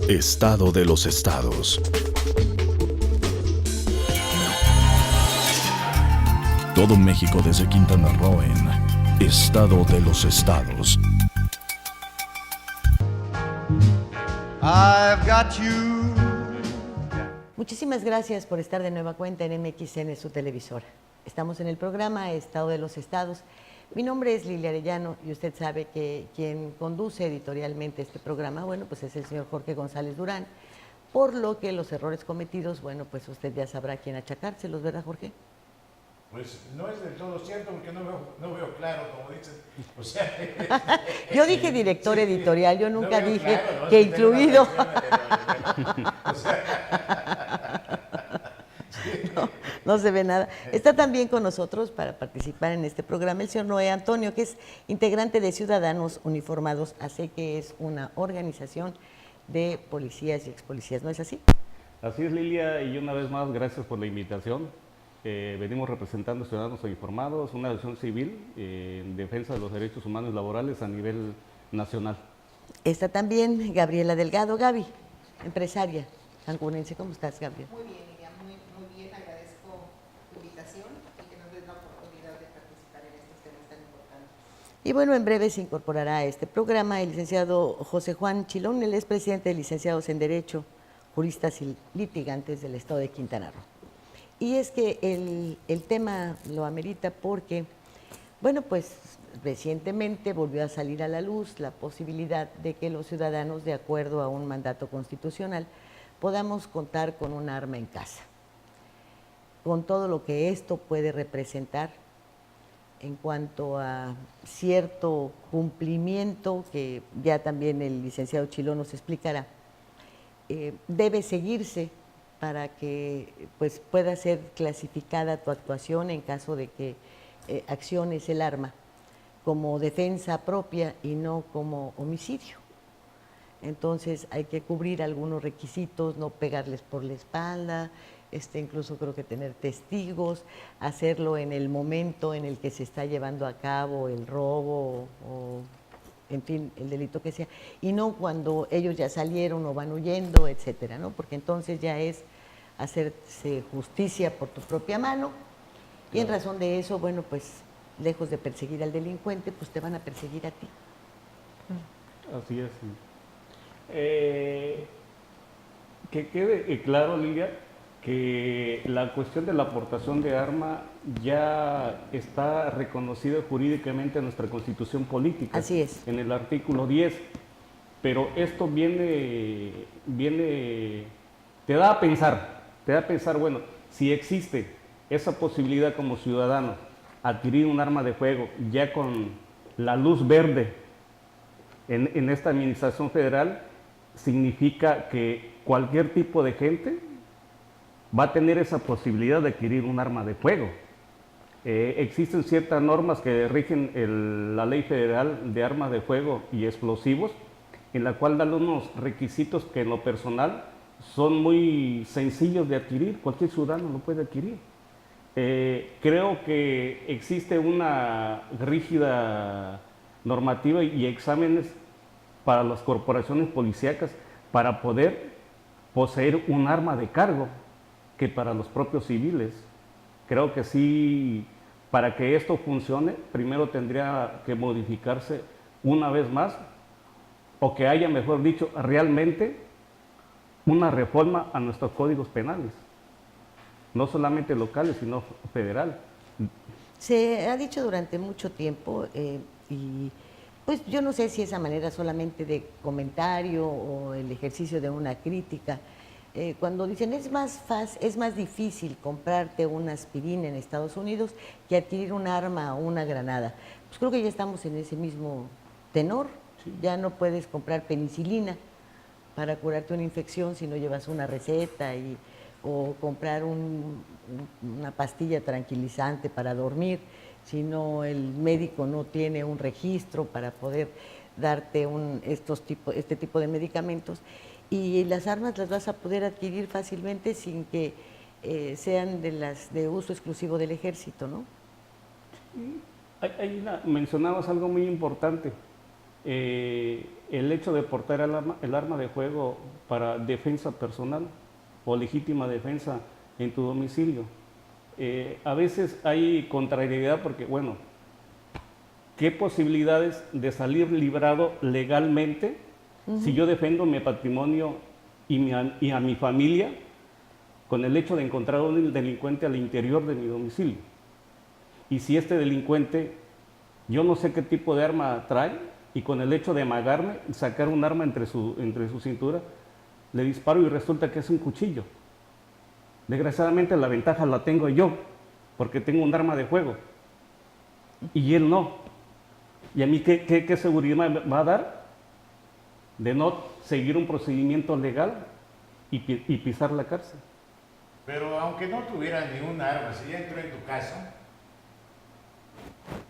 Estado de los estados. Todo México desde Quintana Roo en Estado de los estados. I've got you. Muchísimas gracias por estar de nueva cuenta en MXN, su televisora. Estamos en el programa Estado de los Estados. Mi nombre es Lilia Arellano y usted sabe que quien conduce editorialmente este programa, bueno, pues es el señor Jorge González Durán, por lo que los errores cometidos, bueno, pues usted ya sabrá quién achacárselos, ¿verdad, Jorge? Pues no es del todo cierto porque no veo claro, como dicen. O sea, yo dije director editorial, yo nunca no veo dije claro, ¿no? que Es tengo una incluido. versión o sea, No se ve nada. Está también con nosotros para participar en este programa el señor Noé Antonio, que es integrante de Ciudadanos Uniformados, así que es una organización de policías y expolicías, ¿no es así? Así es, Lilia, y una vez más, gracias por la invitación. Venimos representando Ciudadanos Uniformados, una acción civil en defensa de los derechos humanos y laborales a nivel nacional. Está también Gabriela Delgado, Gaby, empresaria cancunense. ¿Cómo estás, Gabriela? Muy bien, Lidia, muy bien. Agradezco tu invitación y que nos des la oportunidad de participar en estos temas tan importantes. Y bueno, en breve se incorporará a este programa el licenciado José Juan Chilón, él es presidente de Licenciados en Derecho, Juristas y Litigantes del Estado de Quintana Roo. Y es que el tema lo amerita porque, bueno, pues recientemente volvió a salir a la luz la posibilidad de que los ciudadanos, de acuerdo a un mandato constitucional, podamos contar con un arma en casa, con todo lo que esto puede representar en cuanto a cierto cumplimiento, que ya también el licenciado Chilón nos explicará, debe seguirse para que pues, pueda ser clasificada tu actuación en caso de que acciones el arma como defensa propia y no como homicidio. Entonces hay que cubrir algunos requisitos, no pegarles por la espalda, incluso creo que tener testigos, hacerlo en el momento en el que se está llevando a cabo el robo o en fin, el delito que sea, y no cuando ellos ya salieron o van huyendo, etcétera, ¿no? Porque entonces ya es hacerse justicia por tu propia mano, y en razón de eso, bueno, pues lejos de perseguir al delincuente, pues te van a perseguir a ti. Así es. Que quede claro, Lilia, que la cuestión de la aportación de arma ya está reconocida jurídicamente en nuestra Constitución Política. Así es. En el artículo 10. Pero esto viene, te da a pensar, bueno, si existe esa posibilidad como ciudadano, adquirir un arma de fuego ya con la luz verde en esta administración federal, significa que cualquier tipo de gente va a tener esa posibilidad de adquirir un arma de fuego. Existen ciertas normas que rigen la Ley Federal de Armas de Fuego y Explosivos, en la cual dan unos requisitos que en lo personal son muy sencillos de adquirir, cualquier ciudadano lo puede adquirir. Creo que existe una rígida normativa y exámenes para las corporaciones policíacas para poder poseer un arma de cargo que para los propios civiles. Creo que sí, para que esto funcione, primero tendría que modificarse una vez más, o que haya, mejor dicho, realmente una reforma a nuestros códigos penales, no solamente locales, sino federal. Se ha dicho durante mucho tiempo, y pues yo no sé si esa manera solamente de comentario o el ejercicio de una crítica, cuando dicen es más difícil comprarte una aspirina en Estados Unidos que adquirir un arma o una granada. Pues creo que ya estamos en ese mismo tenor. Sí. Ya no puedes comprar penicilina para curarte una infección si no llevas una receta, o comprar una pastilla tranquilizante para dormir si no el médico no tiene un registro para poder darte este tipo de medicamentos. Y las armas las vas a poder adquirir fácilmente sin que sean de uso exclusivo del ejército, ¿no? Mencionabas algo muy importante. el hecho de portar el arma de fuego para defensa personal o legítima defensa en tu domicilio. A veces hay contrariedad porque, bueno, ¿qué posibilidades de salir librado legalmente si yo defiendo mi patrimonio y a mi familia con el hecho de encontrar a un delincuente al interior de mi domicilio? Y si este delincuente, yo no sé qué tipo de arma trae, y con el hecho de amagarme, sacar un arma entre su cintura, le disparo y resulta que es un cuchillo. Desgraciadamente la ventaja la tengo yo, porque tengo un arma de fuego, y él no. ¿Y a mí qué seguridad me va a dar de no seguir un procedimiento legal y pisar la cárcel? Pero aunque no tuviera ni un arma, si ya entró en tu casa,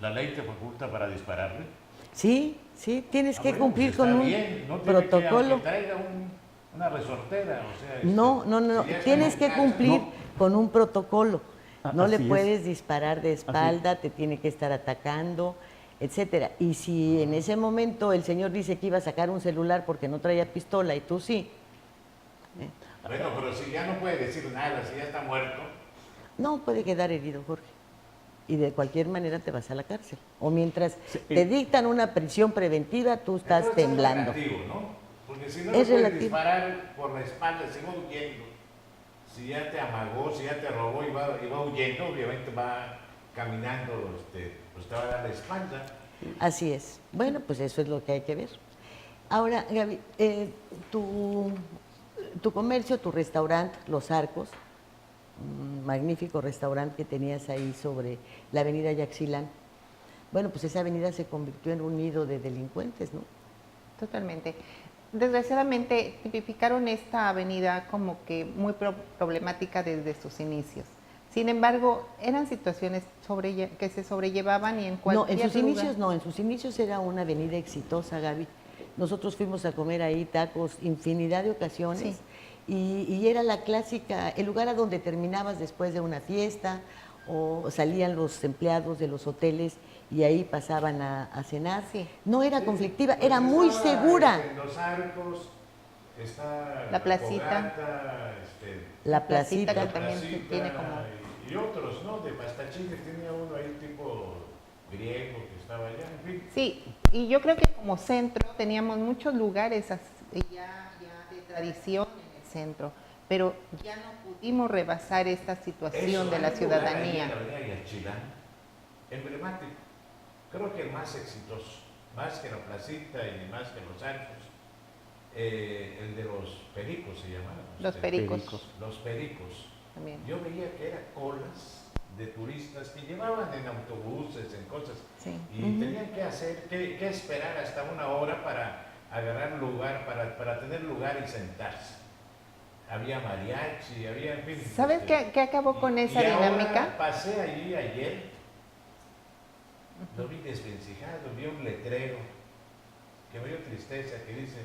¿la ley te faculta para dispararle? Sí, sí, tienes que Bueno, cumplir pues con está un bien, no tiene protocolo. Que, aunque traiga una resortera, o sea, No, si ya está tienes en que casa, cumplir No. con un protocolo. No le Así es. puedes disparar de espalda, te tiene que estar atacando, etcétera. Y si en ese momento el señor dice que iba a sacar un celular porque no traía pistola y tú sí, Bueno, pero si ya no puede decir nada, si ya está muerto, no puede quedar herido, Jorge. Y de cualquier manera te vas a la cárcel. O mientras Sí, te dictan una prisión preventiva, tú estás entonces temblando. es relativo, ¿no? Porque si no Es le puedes relativo. disparar por la espalda, si va huyendo, si ya te amagó, si ya te robó y va huyendo, obviamente va caminando, pues te va a dar la espalda. Así es. Bueno, pues eso es lo que hay que ver. Ahora, Gaby, tu comercio, tu restaurante, Los Arcos, un magnífico restaurante que tenías ahí sobre la avenida Yaxchilán, bueno, pues esa avenida se convirtió en un nido de delincuentes, ¿no? Totalmente. Desgraciadamente tipificaron esta avenida como que muy problemática desde sus inicios. Sin embargo, eran situaciones que se sobrellevaban y en cualquier No, en sus lugar. inicios no, en sus inicios era una avenida exitosa, Gaby. Nosotros fuimos a comer ahí tacos infinidad de ocasiones y era la clásica, el lugar a donde terminabas después de una fiesta o salían los empleados de los hoteles y ahí pasaban a cenar. Sí. No era Sí, conflictiva, pues era muy estaba, segura. En Los Arcos, está La placita. Fogata, La placita. que también placita tiene como... y otros, ¿no? De Pastachines tenía uno ahí tipo griego que estaba allá, en fin. Sí, y yo creo que como centro teníamos muchos lugares ya de tradición en el centro, pero ya no pudimos rebasar esta situación de la Hay un lugar ahí ciudadanía. en la avenida Yaxchilán, emblemático, creo que el más exitoso, más que la placita y más que Los Arcos, el de los pericos se llamaba. Los pericos. Los pericos. También. Yo veía que eran colas de turistas que llevaban en autobuses, en cosas, Sí. y tenían que esperar hasta una hora para agarrar lugar, para tener lugar y sentarse. Había mariachi, había, en fin. ¿Sabes qué acabó con esa y ahora dinámica? pasé allí ayer, lo vi desvencijado, vi un letrero que me dio tristeza que dice,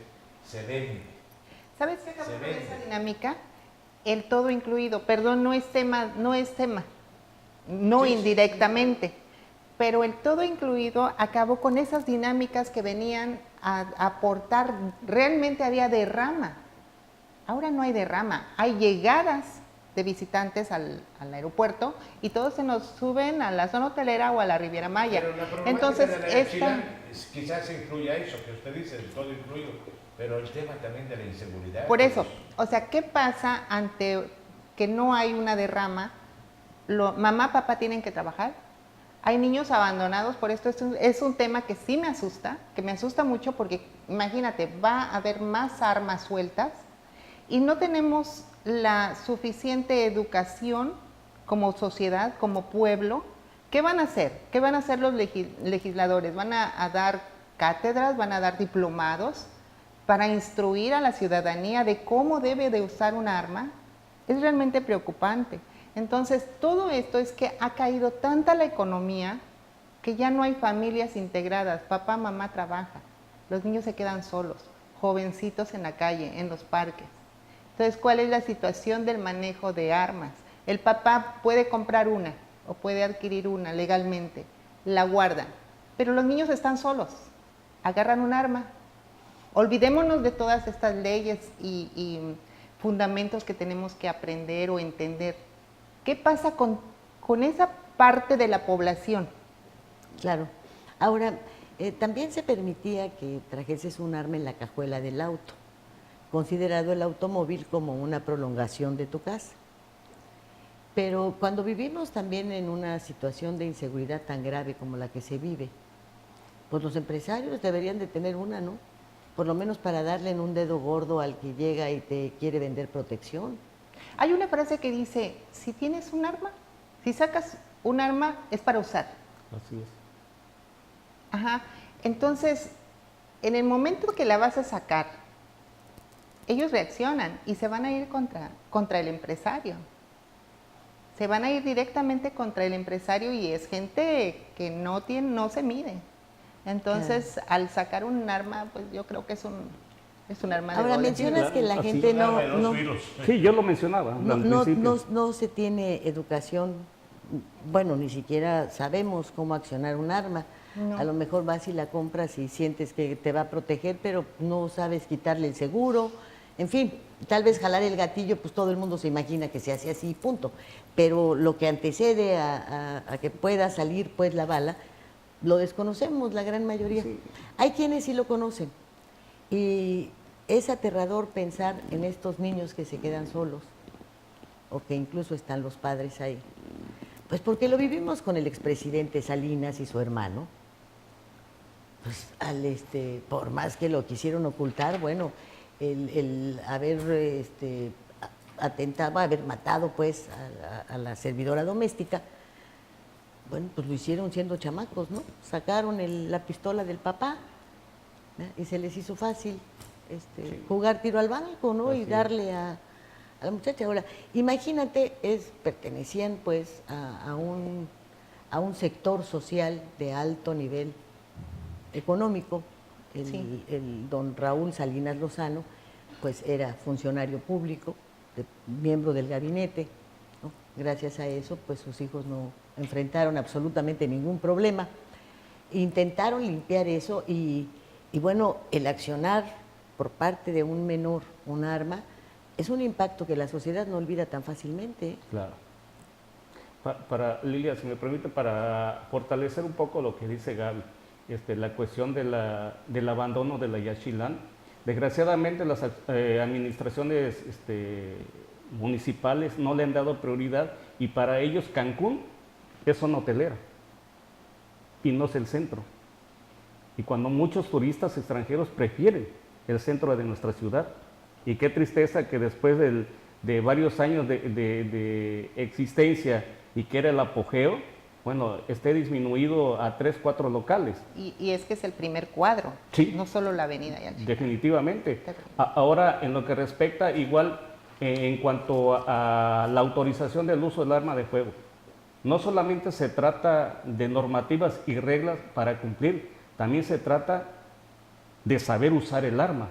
se ven. ¿Sabes qué acabó Se con vende. esa dinámica? El todo incluido. Perdón, no es tema, no Sí, sí. indirectamente, pero el todo incluido acabó con esas dinámicas que venían a aportar, realmente había derrama. Ahora no hay derrama, hay llegadas de visitantes al aeropuerto y todos se nos suben a la zona hotelera o a la Riviera Maya. Pero la problemática Entonces, de la Yaxchilán quizás incluya eso que usted dice, el todo incluido, pero el tema también de la inseguridad. por eso, pues, o sea, ¿qué pasa ante que no hay una derrama? Mamá, papá tienen que trabajar. Hay niños abandonados, por esto es un tema que sí me asusta mucho porque imagínate, va a haber más armas sueltas y no tenemos la suficiente educación como sociedad, como pueblo. ¿Qué van a hacer? ¿Qué van a hacer los legisladores? ¿Van a dar cátedras, van a dar diplomados para instruir a la ciudadanía de cómo debe de usar un arma? Es realmente preocupante. Entonces, todo esto es que ha caído tanta la economía que ya no hay familias integradas. Papá, mamá trabaja, los niños se quedan solos, jovencitos en la calle, en los parques. Entonces, ¿cuál es la situación del manejo de armas? El papá puede comprar una o puede adquirir una legalmente, la guardan, pero los niños están solos. agarran un arma. Olvidémonos de todas estas leyes y fundamentos que tenemos que aprender o entender. ¿Qué pasa con esa parte de la población? Claro. Ahora, también se permitía que trajeses un arma en la cajuela del auto, considerado el automóvil como una prolongación de tu casa. Pero cuando vivimos también en una situación de inseguridad tan grave como la que se vive, pues los empresarios deberían de tener una, ¿no? Por lo menos para darle en un dedo gordo al que llega y te quiere vender protección. Hay una frase que dice, si tienes un arma, si sacas un arma es para usar. Así es. Ajá. Entonces, en el momento que la vas a sacar, ellos reaccionan y se van a ir contra el empresario. Se van a ir directamente contra el empresario y es gente que no se mide. Entonces, Claro. Al sacar un arma, pues yo creo que es un arma de Ahora doble mencionas claro, que la así. gente Un arma de dos no, filos. Sí, yo lo mencionaba al principio. no se tiene educación, bueno, ni siquiera sabemos cómo accionar un arma. No. A lo mejor vas y la compras y sientes que te va a proteger, pero no sabes quitarle el seguro. En fin, tal vez jalar el gatillo, pues todo el mundo se imagina que se hace así, punto. Pero lo que antecede a que pueda salir pues la bala, lo desconocemos la gran mayoría. Sí. Hay quienes sí lo conocen y es aterrador pensar en estos niños que se quedan solos o que incluso están los padres ahí. Pues porque lo vivimos con el expresidente Salinas y su hermano. Pues por más que lo quisieron ocultar, bueno, el haber atentado, haber matado pues a la servidora doméstica, bueno, pues lo hicieron siendo chamacos, ¿no? Sacaron la pistola del papá, ¿verdad? Y se les hizo fácil jugar tiro al blanco, ¿no? Así Y es. darle a la muchacha. Ahora, imagínate, pertenecían pues a un sector social de alto nivel económico. Sí. El don Raúl Salinas Lozano, pues era funcionario público, miembro del gabinete, ¿no? Gracias a eso, pues sus hijos no enfrentaron absolutamente ningún problema. Intentaron limpiar eso y bueno, el accionar por parte de un menor un arma es un impacto que la sociedad no olvida tan fácilmente. Claro. Lilia, si me permite, para fortalecer un poco lo que dice Gaby, la cuestión del abandono de la Yaxchilán. Desgraciadamente las administraciones municipales no le han dado prioridad y para ellos Cancún es zona hotelera y no es el centro. Y cuando muchos turistas extranjeros prefieren el centro de nuestra ciudad. Y qué tristeza que después de varios años de existencia y que era el apogeo, bueno, esté disminuido a 3, 4 locales. Y es que es el primer cuadro, Sí. no solo la avenida Yaxchilán. Definitivamente. Ahora, en lo que respecta, igual, en cuanto a la autorización del uso del arma de fuego, no solamente se trata de normativas y reglas para cumplir, también se trata de saber usar el arma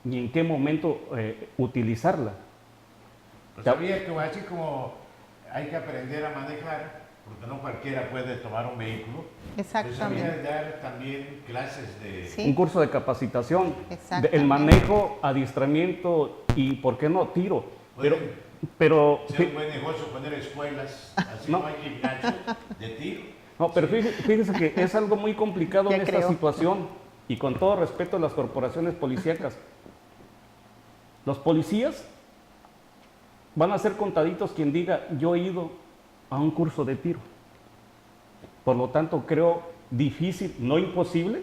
y en qué momento utilizarla. Pues sabía que así como hay que aprender a manejar, porque no cualquiera puede tomar un vehículo, Exactamente. pues había dar también clases de... Sí. Un curso de capacitación, Exactamente. el manejo, adiestramiento y, ¿por qué no, tiro? Pero Ser un buen negocio poner escuelas, así No. no hay gimnasio de tiro. no, pero fíjese que es algo muy complicado Ya en esta creo. situación y con todo respeto a las corporaciones policíacas. Los policías van a ser contaditos quien diga, yo he ido a un curso de tiro. Por lo tanto, creo difícil, no imposible,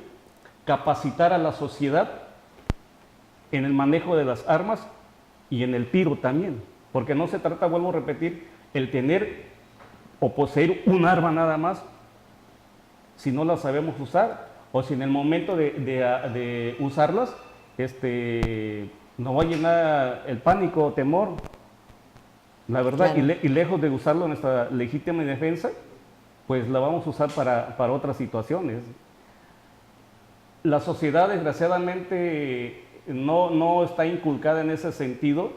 capacitar a la sociedad en el manejo de las armas y en el tiro también. Porque no se trata, vuelvo a repetir, el tener o poseer un arma nada más, si no la sabemos usar, o si en el momento de usarlas, nos va a llenar el pánico o temor. La verdad, Claro. y lejos de usarlo en nuestra legítima defensa, pues la vamos a usar para otras situaciones. La sociedad, desgraciadamente, no está inculcada en ese sentido,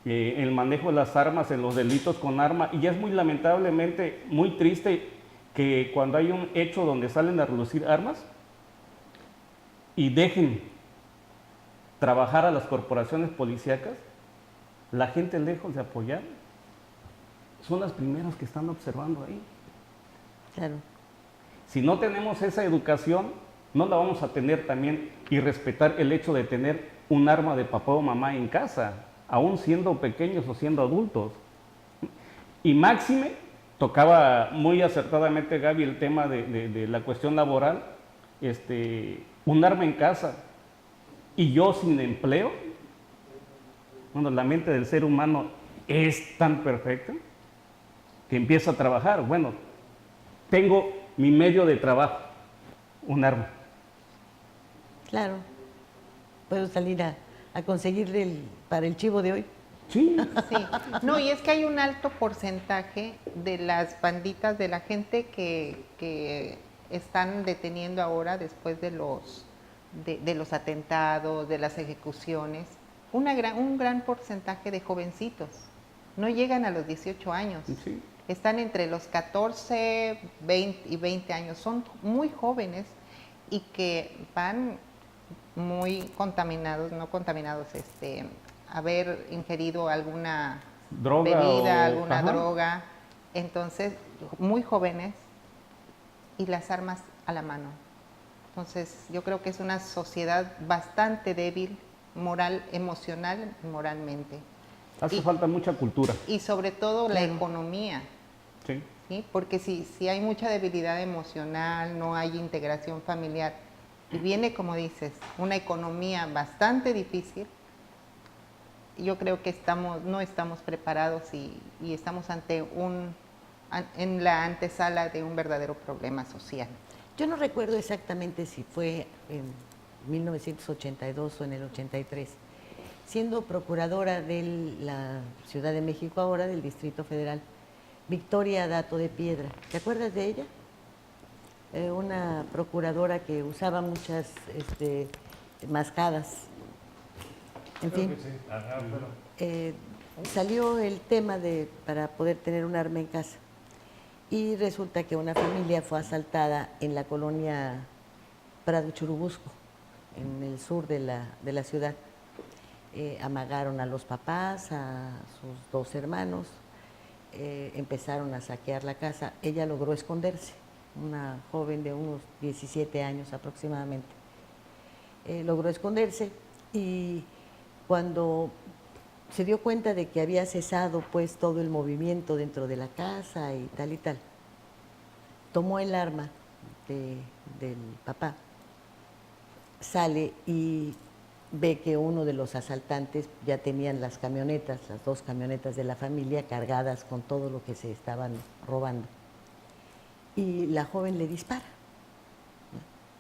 el manejo de las armas, en los delitos con arma, y es muy lamentablemente, muy triste que cuando hay un hecho donde salen a relucir armas, y dejen trabajar a las corporaciones policíacas, la gente lejos de apoyar, son las primeras que están observando ahí. Claro. Si no tenemos esa educación, no la vamos a tener también y respetar el hecho de tener un arma de papá o mamá en casa, aún siendo pequeños o siendo adultos. Y máxime, tocaba muy acertadamente Gaby el tema de la cuestión laboral, un arma en casa y yo sin empleo. Bueno, la mente del ser humano es tan perfecta que empieza a trabajar. Bueno, tengo mi medio de trabajo, un arma. Claro. Puedo salir a conseguirle para el chivo de hoy. Sí. Sí, no, y es que hay un alto porcentaje de las banditas, de la gente que están deteniendo ahora después de los atentados, de las ejecuciones, un gran porcentaje de jovencitos, no llegan a los 18 años, Sí. están entre los 14, 20 y 20 años, son muy jóvenes y que van muy contaminados, no contaminados, haber ingerido alguna Droga bebida, o- alguna ajá. droga, entonces muy jóvenes y las armas a la mano. Entonces yo creo que es una sociedad bastante débil, moral, emocional y moralmente. Hace Y- falta mucha cultura. Y sobre todo la Claro. economía, Sí. ¿sí? Porque si hay mucha debilidad emocional, no hay integración familiar, y viene, como dices, una economía bastante difícil, yo creo que no estamos preparados y estamos en la antesala de un verdadero problema social. Yo no recuerdo exactamente si fue en 1982 o en el 83. Siendo procuradora de la Ciudad de México ahora, del Distrito Federal, Victoria Dato de Piedra. ¿Te acuerdas de ella? Una procuradora que usaba muchas mascadas. En Creo fin, que sí. Ajá, pero salió el tema para poder tener un arma en casa. Y resulta que una familia fue asaltada en la colonia Prado Churubusco, en el sur de la ciudad. Amagaron a los papás, a sus dos hermanos, empezaron a saquear la casa. Ella logró esconderse, una joven de unos 17 años aproximadamente. Logró esconderse y cuando se dio cuenta de que había cesado pues todo el movimiento dentro de la casa y tal, tomó el arma del papá, sale y ve que uno de los asaltantes ya tenían las camionetas, las dos camionetas de la familia cargadas con todo lo que se estaban robando. Y la joven le dispara.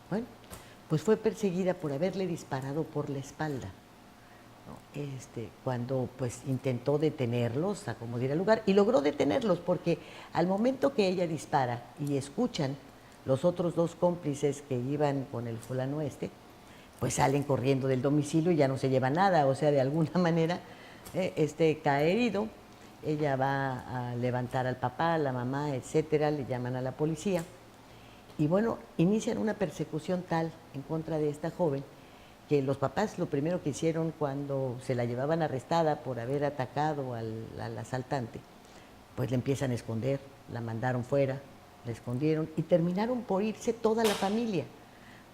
Bueno, pues fue perseguida por haberle disparado por la espalda. ¿No? Cuando pues intentó detenerlos, acomodir el lugar, y logró detenerlos porque al momento que ella dispara y escuchan los otros dos cómplices que iban con el fulano pues salen corriendo del domicilio y ya no se lleva nada, o sea, de alguna manera cae herido, ella va a levantar al papá, a la mamá, etcétera, le llaman a la policía y bueno, inician una persecución tal en contra de esta joven que los papás lo primero que hicieron cuando se la llevaban arrestada por haber atacado al asaltante, pues le empiezan a esconder, la mandaron fuera, la escondieron y terminaron por irse toda la familia,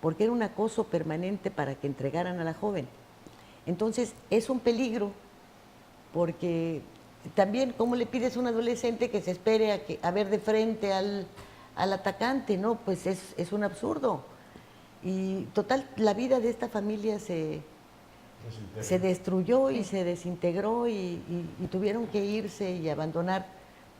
porque era un acoso permanente para que entregaran a la joven. Entonces, es un peligro, porque también, ¿cómo le pides a un adolescente que se espere a ver de frente al atacante? No, pues es un absurdo. Y total, la vida de esta familia se destruyó y se desintegró y tuvieron que irse y abandonar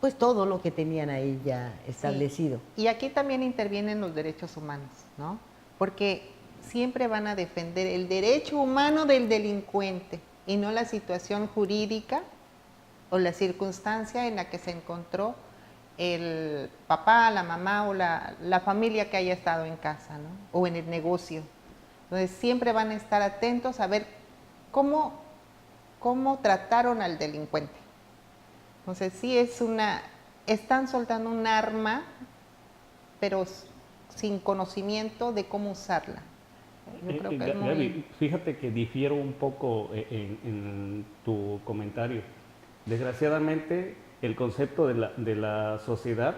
pues todo lo que tenían ahí ya establecido. Sí. Y aquí también intervienen los derechos humanos, ¿no? Porque siempre van a defender el derecho humano del delincuente y no la situación jurídica o la circunstancia en la que se encontró el papá, la mamá o la familia que haya estado en casa, ¿no? O en el negocio. Entonces siempre van a estar atentos a ver cómo trataron al delincuente. Entonces sí están soltando un arma, pero sin conocimiento de cómo usarla. Yo creo que es muy... Gaby, fíjate que difiero un poco en tu comentario. Desgraciadamente, el concepto de la sociedad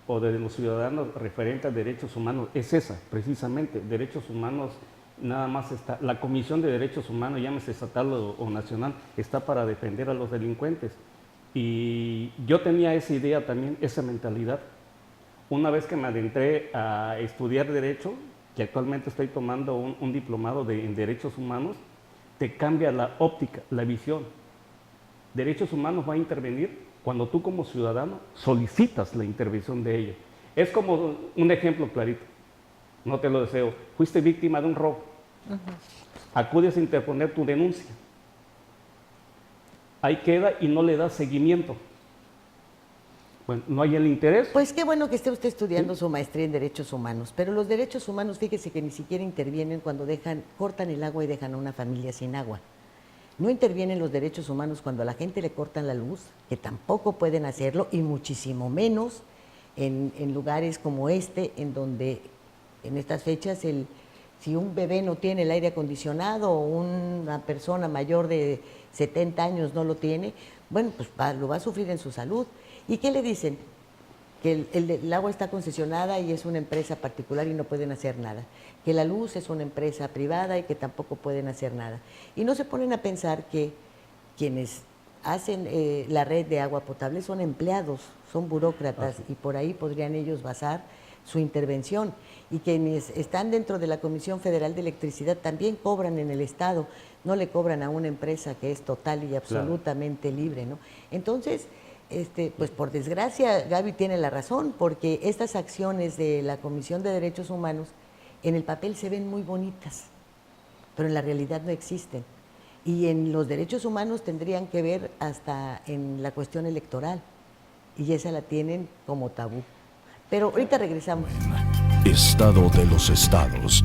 o de los ciudadanos referente a derechos humanos es esa, precisamente. Derechos humanos, nada más está. La Comisión de Derechos Humanos, llámese estatal o nacional, está para defender a los delincuentes. Y yo tenía esa idea también, esa mentalidad. Una vez que me adentré a estudiar Derecho, que actualmente estoy tomando un diplomado en Derechos Humanos, te cambia la óptica, la visión. Derechos Humanos va a intervenir cuando tú como ciudadano solicitas la intervención de ellos. Es como un ejemplo clarito, no te lo deseo. Fuiste víctima de un robo, acudes a interponer tu denuncia. Ahí queda y no le das seguimiento. Bueno, no hay el interés. Pues qué bueno que esté usted estudiando su maestría en Derechos Humanos, pero los derechos humanos, fíjese que ni siquiera intervienen cuando cortan el agua y dejan a una familia sin agua. No intervienen los derechos humanos cuando a la gente le cortan la luz, que tampoco pueden hacerlo, y muchísimo menos en lugares como este, en donde en estas fechas si un bebé no tiene el aire acondicionado o una persona mayor de 70 años no lo tiene, bueno, pues lo va a sufrir en su salud. ¿Y qué le dicen? Que el agua está concesionada y es una empresa particular y no pueden hacer nada. Que la luz es una empresa privada y que tampoco pueden hacer nada. Y no se ponen a pensar que quienes hacen la red de agua potable son empleados, son burócratas, y por ahí podrían ellos basar su intervención. Y quienes están dentro de la Comisión Federal de Electricidad también cobran en el Estado, no le cobran a una empresa que es total y absolutamente libre, ¿no? Entonces, pues por desgracia, Gaby tiene la razón, porque estas acciones de la Comisión de Derechos Humanos en el papel se ven muy bonitas, pero en la realidad no existen. Y en los derechos humanos tendrían que ver hasta en la cuestión electoral, y esa la tienen como tabú. Pero ahorita regresamos. Estado de los estados.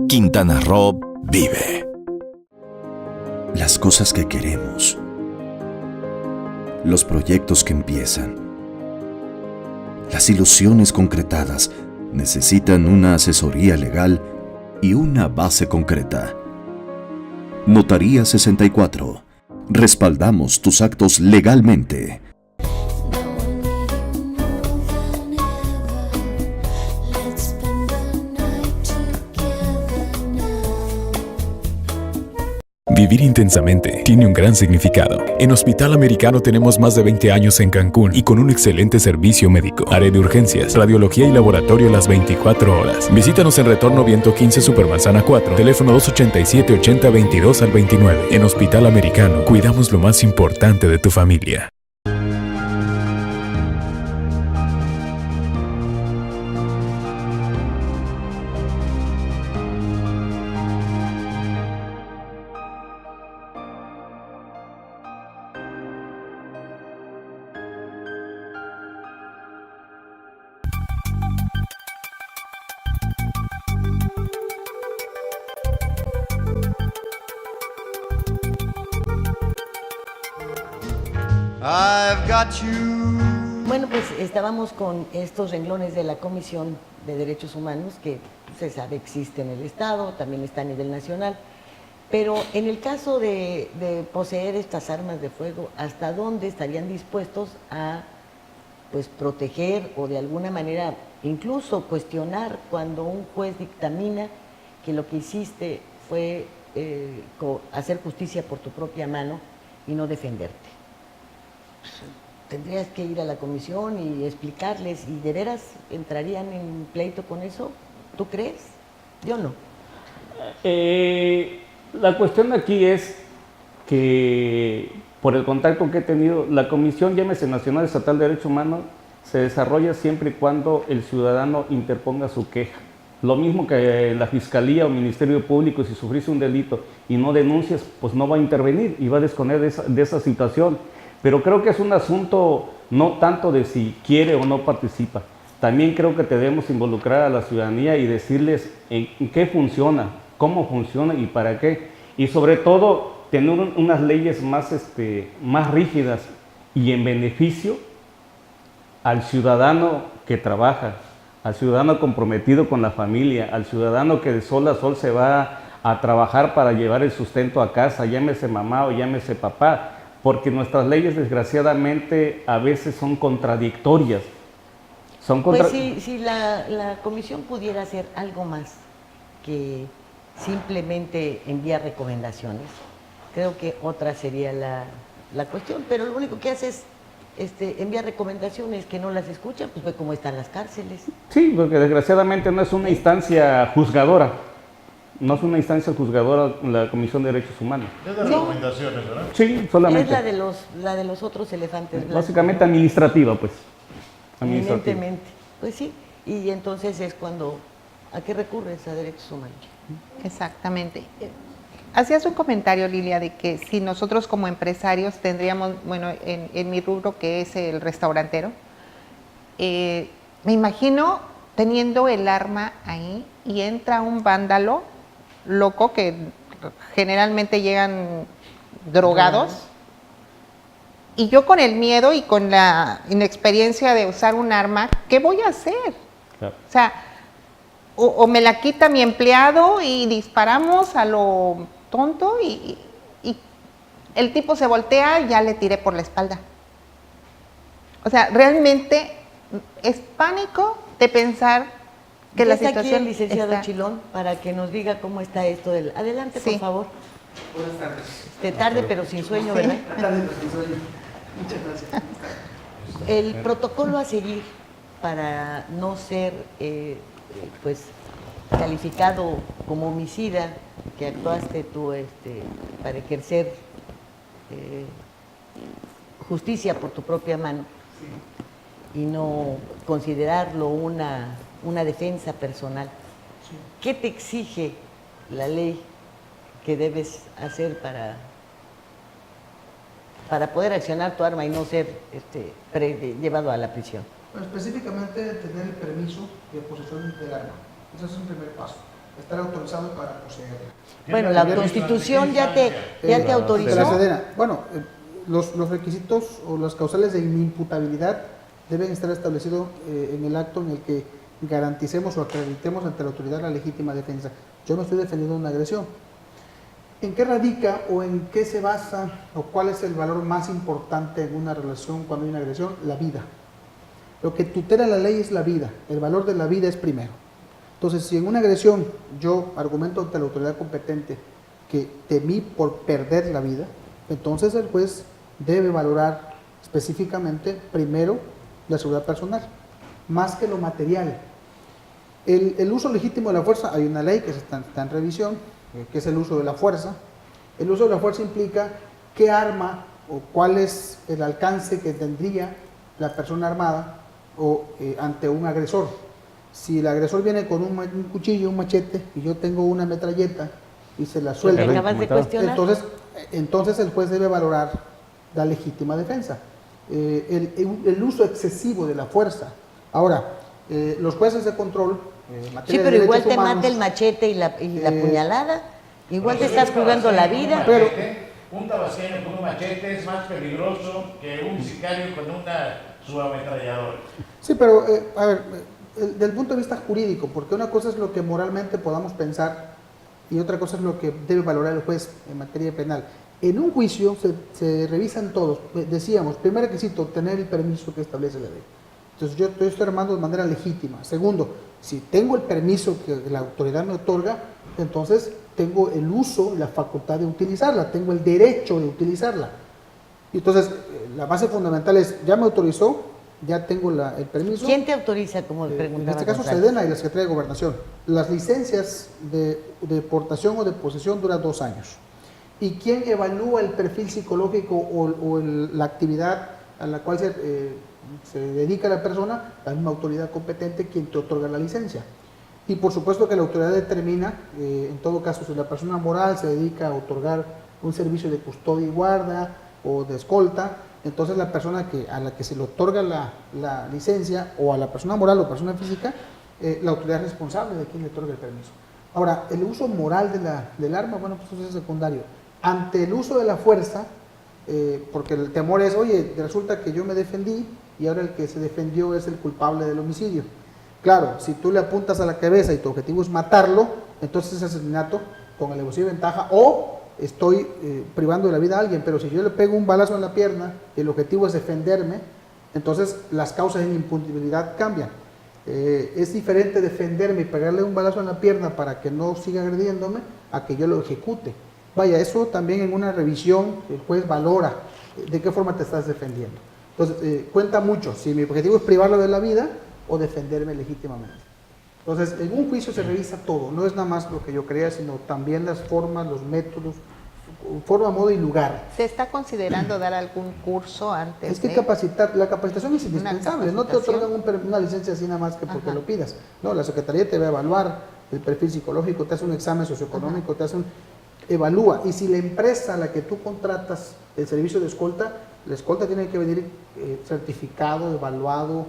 Quintana Roo vive. Las cosas que queremos. Los proyectos que empiezan. Las ilusiones concretadas necesitan una asesoría legal y una base concreta. Notaría 64. Respaldamos tus actos legalmente. Vivir intensamente tiene un gran significado. En Hospital Americano tenemos más de 20 años en Cancún y con un excelente servicio médico. Área de urgencias, radiología y laboratorio las 24 horas. Visítanos en Retorno Viento 15 Supermanzana 4, teléfono 287-8022 al 29. En Hospital Americano, cuidamos lo más importante de tu familia. I've got you. Bueno, pues estábamos con estos renglones de la Comisión de Derechos Humanos, que se sabe existe en el Estado, también está a nivel nacional, Pero en el caso de poseer estas armas de fuego, ¿hasta dónde estarían dispuestos a pues proteger o de alguna manera incluso cuestionar cuando un juez dictamina que lo que hiciste fue hacer justicia por tu propia mano y no defenderte? Tendrías que ir a la comisión y explicarles, y de veras entrarían en pleito con eso. ¿Tú crees? Yo no. La cuestión aquí es que, por el contacto que he tenido, la Comisión, llámese Nacional Estatal de Derechos Humanos, se desarrolla siempre y cuando el ciudadano interponga su queja. Lo mismo que la Fiscalía o Ministerio Público, si sufriste un delito y no denuncias, pues no va a intervenir y va a disponer de esa situación. Pero creo que es un asunto no tanto de si quiere o no participa. También creo que debemos involucrar a la ciudadanía y decirles en qué funciona, cómo funciona y para qué. Y sobre todo, tener unas leyes más rígidas y en beneficio al ciudadano que trabaja, al ciudadano comprometido con la familia, al ciudadano que de sol a sol se va a trabajar para llevar el sustento a casa, llámese mamá o llámese papá, porque nuestras leyes desgraciadamente a veces son contradictorias. Pues si la comisión pudiera hacer algo más que simplemente enviar recomendaciones, creo que otra sería la cuestión, pero lo único que hace es enviar recomendaciones que no las escuchan, pues ve cómo están las cárceles. Sí, porque desgraciadamente no es una instancia juzgadora. No es una instancia juzgadora la Comisión de Derechos Humanos. Es de recomendaciones, ¿verdad? Sí, solamente. Es la de los otros elefantes blancos. Básicamente administrativa, pues. Evidentemente. Pues sí, y entonces es cuando, ¿a qué recurres? A derechos humanos. Exactamente. Hacías un comentario, Lilia, de que si nosotros como empresarios tendríamos, bueno, en mi rubro que es el restaurantero, me imagino teniendo el arma ahí y entra un vándalo loco que generalmente llegan drogados, y yo con el miedo y con la inexperiencia de usar un arma, ¿qué voy a hacer? Claro. O sea, o me la quita mi empleado y disparamos a lo tonto y el tipo se voltea y ya le tiré por la espalda. O sea, realmente es pánico de pensar que Ya la está situación aquí el licenciado está... Chilón para que nos diga cómo está esto del... Adelante, Sí. por favor. Buenas tardes. De tarde pero sin sueño, Sí. ¿verdad? Tarde, pero sin sueño. Muchas gracias. El protocolo a seguir para no ser pues calificado como homicida, que actuaste tú para ejercer justicia por tu propia mano y no considerarlo una defensa personal. ¿Qué te exige la ley que debes hacer para poder accionar tu arma y no ser llevado a la prisión? Bueno, específicamente tener el permiso de posesión del arma. Ese es un primer paso. Estar autorizado para poseerla. Bueno, la Constitución ya te De la autorizó. Sedena. Bueno, los requisitos o las causales de inimputabilidad deben estar establecidos en el acto en el que garanticemos o acreditemos ante la autoridad la legítima defensa. Yo me estoy defendiendo de una agresión. ¿En qué radica o en qué se basa o cuál es el valor más importante en una relación cuando hay una agresión? La vida. Lo que tutela la ley es la vida. El valor de la vida es primero. Entonces, si en una agresión yo argumento ante la autoridad competente que temí por perder la vida, entonces el juez debe valorar específicamente primero la seguridad personal, más que lo material. El uso legítimo de la fuerza, hay una ley que está en revisión, que es el uso de la fuerza. El uso de la fuerza implica qué arma o cuál es el alcance que tendría la persona armada ante un agresor. Si el agresor viene con un cuchillo, un machete, y yo tengo una metralleta y se la suelto, ¿Me acabas de cuestionar? entonces el juez debe valorar la legítima defensa. El uso excesivo de la fuerza. Ahora, los jueces de control Sí, pero igual te mata el machete y la puñalada, igual te estás jugando la vida. Pero un tabasqueño con un machete es más peligroso que un sicario con una subametralladora. sí, pero a ver, del punto de vista jurídico, porque una cosa es lo que moralmente podamos pensar y otra cosa es lo que debe valorar el juez en materia penal. En un juicio se revisan todos. Decíamos, primer requisito, tener el permiso que establece la ley. Entonces yo estoy armando de manera legítima. Segundo, si tengo el permiso que la autoridad me otorga, entonces tengo el uso y la facultad de utilizarla, tengo el derecho de utilizarla. Y entonces la base fundamental es, ya me autorizó, ya tengo el permiso. ¿Quién te autoriza, como preguntaba En este caso González? Sedena y la Secretaría de Gobernación. Las licencias de portación o de posesión duran 2 años. ¿Y quién evalúa el perfil psicológico o la actividad a la cual se dedica la persona? La misma autoridad competente quien te otorga la licencia. Y por supuesto que la autoridad determina, en todo caso, si la persona moral se dedica a otorgar un servicio de custodia y guarda o de escolta, entonces la persona a la que se le otorga la licencia, o a la persona moral o persona física, la autoridad es responsable de quien le otorga el permiso. Ahora, el uso moral del arma, bueno, pues eso es secundario. Ante el uso de la fuerza, porque el temor es, oye, resulta que yo me defendí y ahora el que se defendió es el culpable del homicidio. Claro, si tú le apuntas a la cabeza y tu objetivo es matarlo, entonces es asesinato con alevosía y ventaja, o estoy privando de la vida a alguien. Pero si yo le pego un balazo en la pierna y el objetivo es defenderme, entonces las causas de impunibilidad cambian. Es diferente defenderme y pegarle un balazo en la pierna para que no siga agrediéndome a que yo lo ejecute. Vaya, eso también en una revisión el juez valora de qué forma te estás defendiendo. Entonces, cuenta mucho si mi objetivo es privarlo de la vida o defenderme legítimamente. Entonces, en un juicio se revisa todo, no es nada más lo que yo crea, sino también las formas, los métodos, forma, modo y lugar. ¿Se está considerando dar algún curso antes? Es que la capacitación es indispensable, no te otorgan una licencia así nada más que porque lo pidas. No, la Secretaría te va a evaluar el perfil psicológico, te hace un examen socioeconómico, te hace evalúa, y si la empresa a la que tú contratas el servicio de escolta, la escolta tiene que venir certificado, evaluado,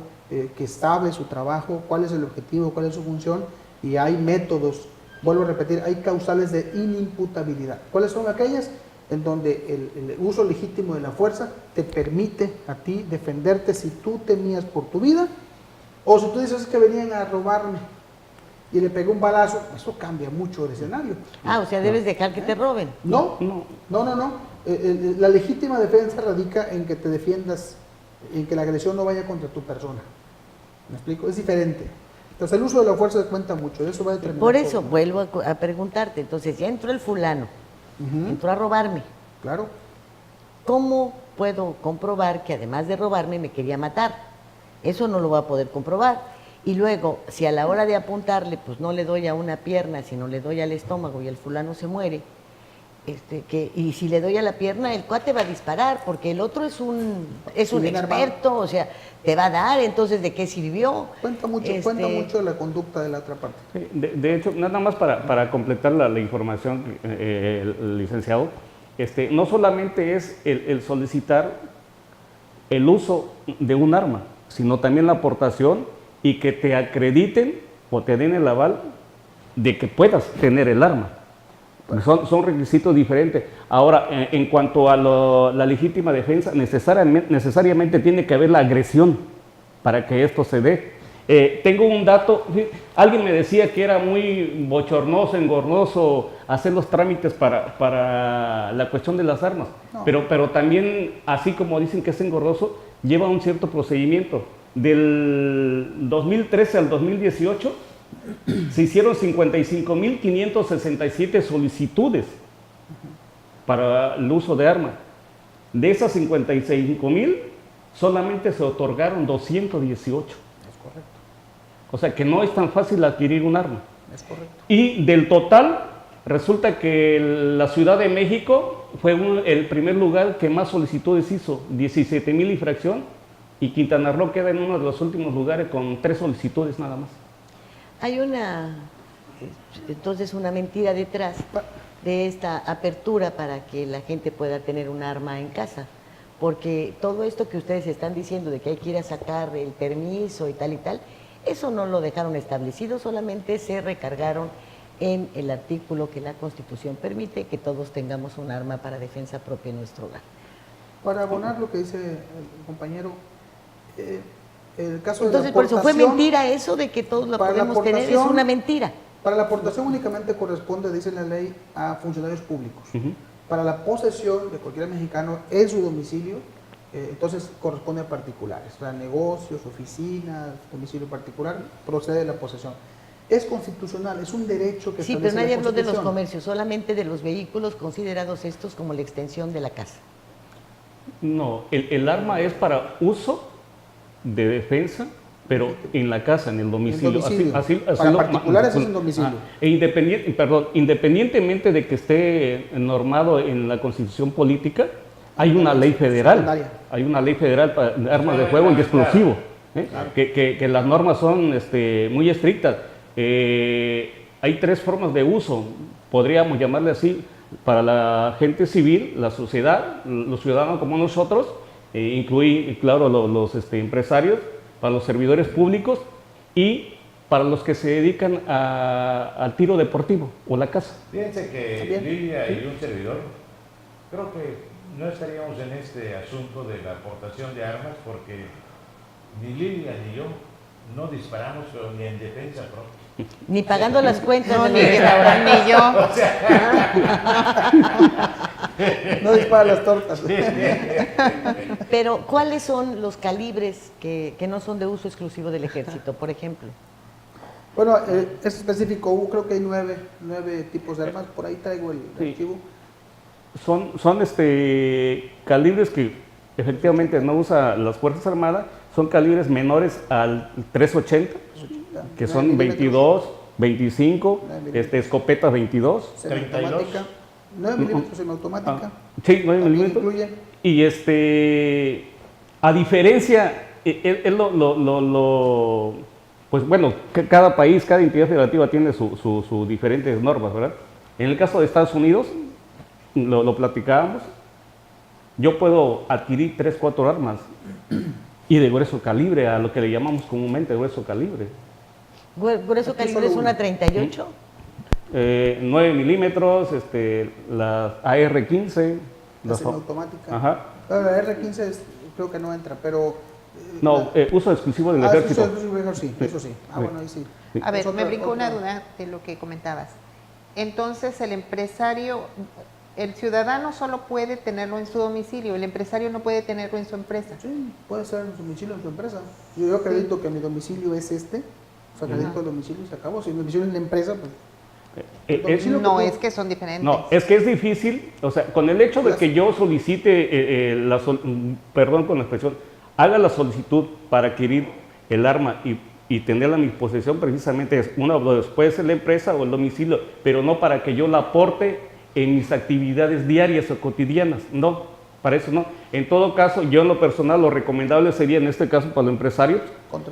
que sabe su trabajo, cuál es el objetivo, cuál es su función, y hay métodos, vuelvo a repetir, hay causales de inimputabilidad. ¿Cuáles son aquellas? En donde el uso legítimo de la fuerza te permite a ti defenderte si tú temías por tu vida, o si tú dices que venían a robarme y le pegó un balazo, eso cambia mucho el escenario. O sea, debes dejar que te roben. No. La legítima defensa radica en que te defiendas, en que la agresión no vaya contra tu persona. ¿Me explico? Es diferente. Entonces el uso de la fuerza cuenta mucho, de eso va a determinar. Por eso todo. vuelvo a preguntarte, entonces ya entró el fulano, entró a robarme. Claro. ¿Cómo puedo comprobar que además de robarme me quería matar? Eso no lo va a poder comprobar. Y luego, si a la hora de apuntarle, pues no le doy a una pierna, sino le doy al estómago y el fulano se muere, y si le doy a la pierna, el cuate va a disparar, porque el otro es un experto, o sea, te va a dar, entonces, ¿de qué sirvió? Cuenta mucho la conducta de la otra parte. De hecho, nada más para completar la información, el licenciado, no solamente es el solicitar el uso de un arma, sino también la aportación y que te acrediten o te den el aval de que puedas tener el arma. Son requisitos diferentes. Ahora, en cuanto a la legítima defensa, necesariamente tiene que haber la agresión para que esto se dé. Tengo un dato, alguien me decía que era muy bochornoso, engorroso hacer los trámites para la cuestión de las armas, no. pero también, así como dicen que es engorroso, lleva un cierto procedimiento. Del 2013 al 2018 se hicieron 55.567 solicitudes para el uso de arma. De esas 55.000, solamente se otorgaron 218. Es correcto. O sea que no es tan fácil adquirir un arma. Es correcto. Y del total, resulta que la Ciudad de México fue el primer lugar que más solicitudes hizo, 17,000 y fracción. Y Quintana Roo queda en uno de los últimos lugares con 3 solicitudes nada más. Hay entonces una mentira detrás de esta apertura para que la gente pueda tener un arma en casa, porque todo esto que ustedes están diciendo de que hay que ir a sacar el permiso y tal, eso no lo dejaron establecido, solamente se recargaron en el artículo que la Constitución permite, que todos tengamos un arma para defensa propia en nuestro hogar. Para abonar lo que dice el compañero, el caso entonces, de la por eso fue mentira eso de que todos lo podemos tener, es una mentira. Para la aportación únicamente corresponde, dice la ley, a funcionarios públicos. Para la posesión de cualquier mexicano en su domicilio, entonces corresponde a particulares, o sea, negocios, oficinas, domicilio particular, procede de la posesión. Es constitucional, es un derecho que Sí, establece pero nadie la habló de los Constitución. comercios, solamente de los vehículos considerados estos como la extensión de la casa. No, el arma es para uso de defensa, pero en la casa, en el domicilio. Para particulares es en domicilio. Independientemente de que esté normado en la Constitución política, hay una ley federal. Hay una ley federal para armas de fuego y explosivo. Que las normas son muy estrictas. Hay 3 formas de uso, podríamos llamarle así, para la gente civil, la sociedad, los ciudadanos como nosotros, incluir, claro, los empresarios, para los servidores públicos y para los que se dedican al tiro deportivo o la caza. Fíjense que Lilia y un servidor, creo que no estaríamos en este asunto de la aportación de armas porque ni Lilia ni yo no disparamos ni en defensa propia. Ni pagando las cuentas No, de ni los que restaurantes. ni yo. No dispara las tortas. Pero, ¿cuáles son los calibres que no son de uso exclusivo del ejército, por ejemplo? Bueno, es específico, creo que hay 9 tipos de armas, por ahí traigo el archivo. Son calibres que efectivamente no usa las Fuerzas Armadas, son calibres menores al 380, que son 22, 25, escopetas 22. Semiautomática, 9 milímetros semiautomática. Sí, 9 milímetros. Incluye. Y a diferencia, pues bueno, cada país, cada entidad federativa tiene sus diferentes normas, ¿verdad? En el caso de Estados Unidos, lo platicábamos, yo puedo adquirir 3, 4 armas y de grueso calibre, a lo que le llamamos comúnmente grueso calibre. ¿Grueso calibre es una 38? 9 milímetros, la AR-15. La semiautomática. Ajá. La R-15 creo que no entra, pero... No, uso exclusivo del ejército. Uso exclusivo del ejército, eso sí. Bueno, ahí sí. A ver, me brincó una otra. duda de lo que comentabas. Entonces, el empresario, el ciudadano solo puede tenerlo en su domicilio, el empresario no puede tenerlo en su empresa. Sí, puede ser en su domicilio, en su empresa. Yo acredito que mi domicilio es o sea, acredito el domicilio y se acabó. Si mi domicilio es en la empresa, pues... No, es que son diferentes. No, es que es difícil, o sea, con el hecho de que yo solicite, perdón con la expresión, haga la solicitud para adquirir el arma y tenerla a mi posesión, precisamente es una o dos, puede ser la empresa o el domicilio, pero no para que yo la aporte en mis actividades diarias o cotidianas, no, para eso no. En todo caso, yo en lo personal, lo recomendable sería, en este caso para los empresarios,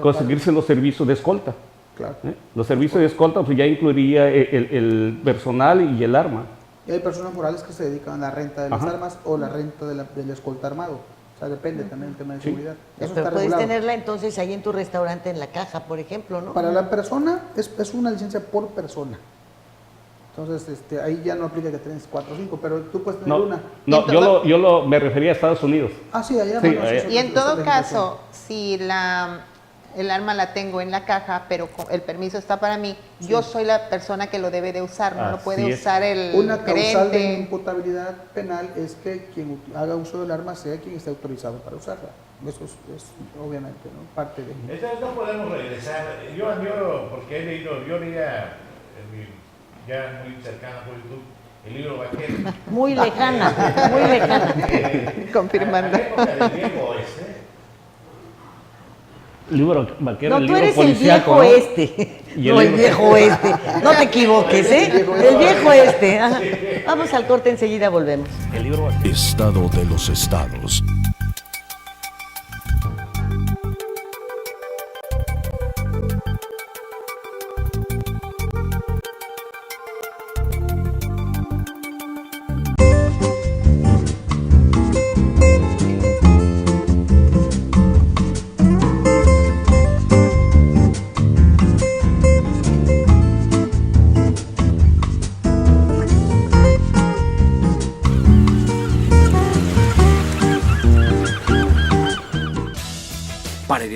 conseguirse los servicios de escolta. Claro. Los servicios de escolta pues ya incluiría el personal y el arma. Y hay personas morales que se dedican a la renta de las armas o la renta del escolta armado. O sea, depende también del tema de seguridad. Eso Pero está puedes regulado. tenerla entonces ahí en tu restaurante en la caja, por ejemplo, ¿no? Para la persona es una licencia por persona. Entonces, ahí ya no aplica que tienes 4 o 5, pero tú puedes tener una. No, yo me refería a Estados Unidos. Ah, sí, allá. Sí, bueno, allá. eso Y en es todo legislación. caso, si el arma la tengo en la caja, pero el permiso está para mí, yo soy la persona que lo debe de usar, no lo Así puede es. usar el Una causal de gerente. imputabilidad penal es que quien haga uso del arma sea quien esté autorizado para usarla. Eso es obviamente, ¿no? Parte de... Entonces no podemos regresar. Yo añoro, porque he leído, yo leía ya muy cercana por YouTube, el libro Vaquero. Muy lejana, muy lejana. Confirmando. A la época del viejo oeste. Libro vaquero, No, tú libro eres el policíaco, viejo ¿no? este, Y el no el libro- viejo oeste. No te equivoques, ¿eh? El viejo este. Ajá. Vamos al corte, enseguida volvemos. El libro vaquero. Estado de los estados.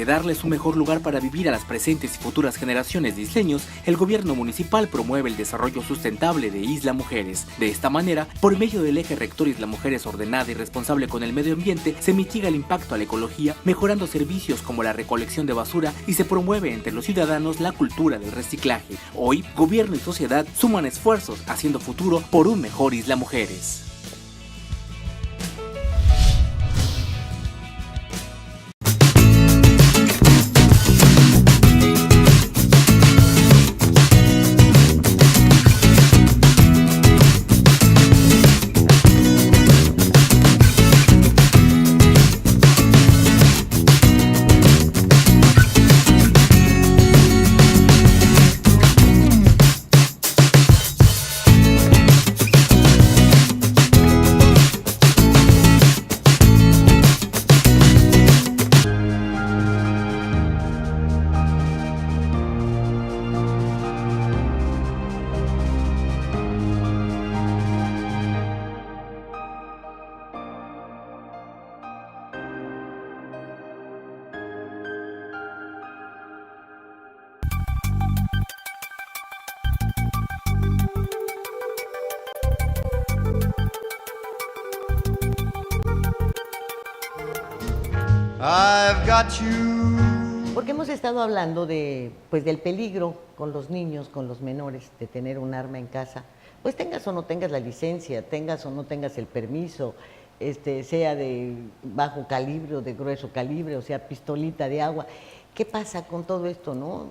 darles un mejor lugar para vivir a las presentes y futuras generaciones de isleños, el gobierno municipal promueve el desarrollo sustentable de Isla Mujeres. De esta manera, por medio del eje rector Isla Mujeres ordenada y responsable con el medio ambiente, se mitiga el impacto a la ecología, mejorando servicios como la recolección de basura y se promueve entre los ciudadanos la cultura del reciclaje. Hoy, gobierno y sociedad suman esfuerzos haciendo futuro por un mejor Isla Mujeres. I've got you. Porque hemos estado hablando de, pues, del peligro con los niños, con los menores, de tener un arma en casa. Pues tengas o no tengas la licencia, tengas o no tengas el permiso, sea de bajo calibre o de grueso calibre, o sea, pistolita de agua. ¿Qué pasa con todo esto, no?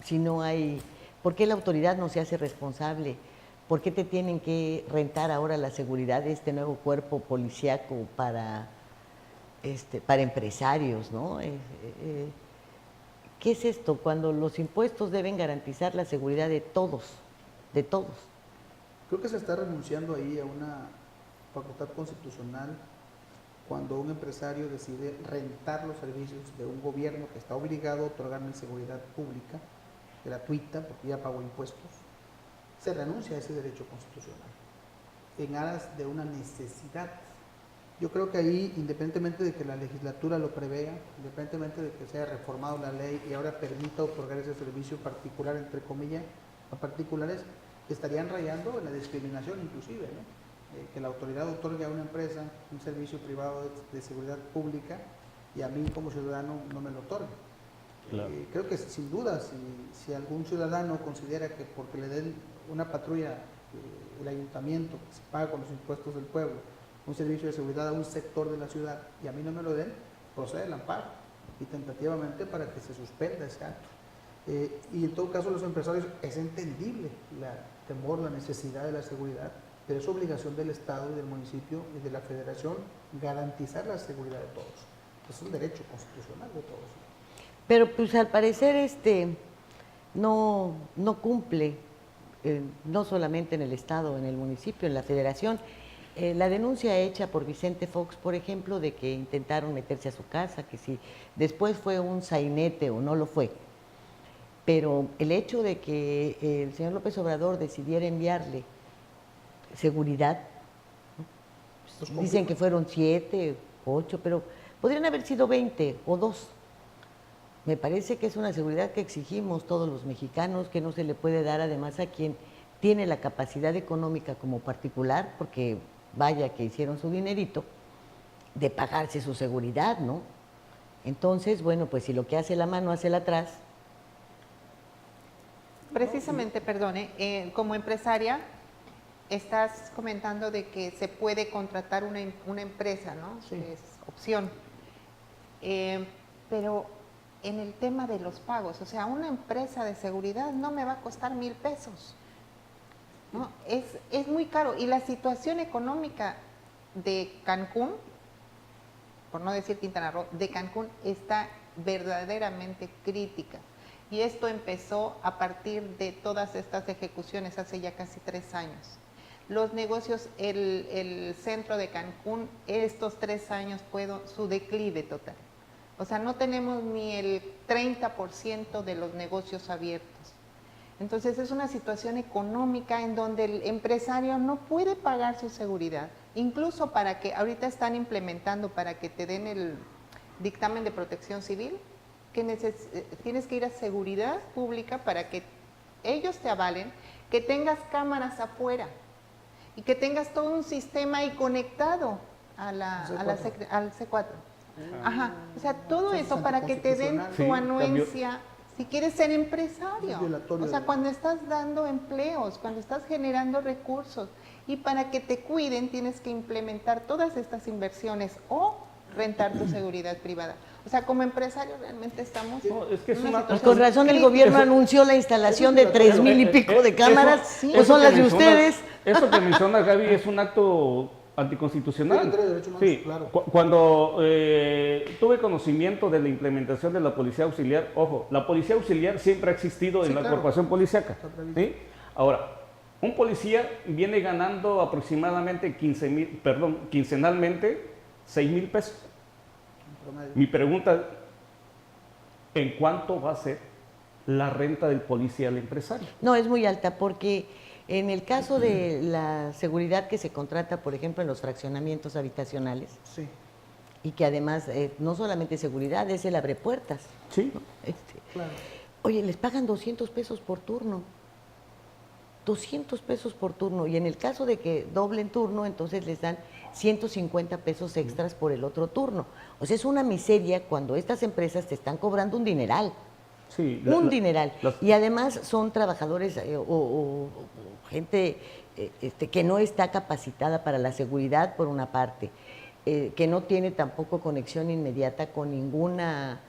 Si no hay, ¿por qué la autoridad no se hace responsable? ¿Por qué te tienen que rentar ahora la seguridad de este nuevo cuerpo policíaco para empresarios, ¿no? ¿Qué es esto? Cuando los impuestos deben garantizar la seguridad de todos, de todos. Creo que se está renunciando ahí a una facultad constitucional cuando un empresario decide rentar los servicios de un gobierno que está obligado a otorgarme seguridad pública, gratuita, porque ya pagó impuestos. Se renuncia a ese derecho constitucional en aras de una necesidad. Yo creo que ahí, independientemente de que la legislatura lo prevea, independientemente de que se haya reformado la ley y ahora permita otorgar ese servicio particular, entre comillas, a particulares, estarían rayando en la discriminación inclusive, ¿no? Que la autoridad otorgue a una empresa un servicio privado de seguridad pública y a mí como ciudadano no me lo otorgue. Claro. Creo que sin duda, si algún ciudadano considera que porque le den una patrulla, el ayuntamiento, que se paga con los impuestos del pueblo, un servicio de seguridad a un sector de la ciudad y a mí no me lo den, procede el amparo y tentativamente para que se suspenda ese acto. Y en todo caso los empresarios, es entendible el temor, la necesidad de la seguridad, pero es obligación del Estado y del municipio y de la Federación garantizar la seguridad de todos. Es un derecho constitucional de todos. Pero pues al parecer no cumple, no solamente en el Estado, en el municipio, en la Federación. La denuncia hecha por Vicente Fox, por ejemplo, de que intentaron meterse a su casa, que si después fue un sainete o no lo fue, pero el hecho de que el señor López Obrador decidiera enviarle seguridad, ¿no? Dicen que fueron 7, 8, pero podrían haber sido 20 o 2. Me parece que es una seguridad que exigimos todos los mexicanos, que no se le puede dar además a quien tiene la capacidad económica como particular, porque vaya que hicieron su dinerito, de pagarse su seguridad, ¿no? Entonces, bueno, pues si lo que hace la mano hace la atrás. Precisamente, perdone, como empresaria, estás comentando de que se puede contratar una empresa, ¿no? Sí. Es opción. Pero en el tema de los pagos, o sea, una empresa de seguridad no me va a costar 1,000 pesos. ¿No? Es muy caro y la situación económica de Cancún, por no decir Quintana Roo, de Cancún está verdaderamente crítica y esto empezó a partir de todas estas ejecuciones hace ya casi 3 años. Los negocios, el centro de Cancún, estos 3 años su declive total. O sea, no tenemos ni el 30% de los negocios abiertos. Entonces es una situación económica en donde el empresario no puede pagar su seguridad, incluso para que ahorita están implementando para que te den el dictamen de protección civil, que tienes que ir a seguridad pública para que ellos te avalen, que tengas cámaras afuera y que tengas todo un sistema ahí conectado al C4. Ajá, o sea, todo eso para que te den tu anuencia si quieres ser empresario. O sea, cuando estás dando empleos, cuando estás generando recursos y para que te cuiden tienes que implementar todas estas inversiones o rentar tu seguridad privada. O sea, como empresario realmente estamos con razón el gobierno anunció la instalación de 3,000 y pico de cámaras, pues son las de ustedes. Eso que menciona Gaby es un acto anticonstitucional. Sí, claro. Cuando tuve conocimiento de la implementación de la policía auxiliar, ojo, la policía auxiliar siempre ha existido en la corporación policíaca. ¿Sí? Ahora, un policía viene ganando aproximadamente quincenalmente 6,000 pesos. Mi pregunta, ¿en cuánto va a ser la renta del policía al empresario? No, es muy alta porque en el caso de la seguridad que se contrata, por ejemplo, en los fraccionamientos habitacionales, sí, y que además no solamente seguridad, es el abrepuertas. Sí. ¿No? Claro. Oye, les pagan 200 pesos por turno. 200 pesos por turno. Y en el caso de que doblen turno, entonces les dan 150 pesos extras por el otro turno. O sea, es una miseria cuando estas empresas te están cobrando un dineral. Sí, dineral. Y además son trabajadores o gente que no está capacitada para la seguridad, por una parte, que no tiene tampoco conexión inmediata con ninguna,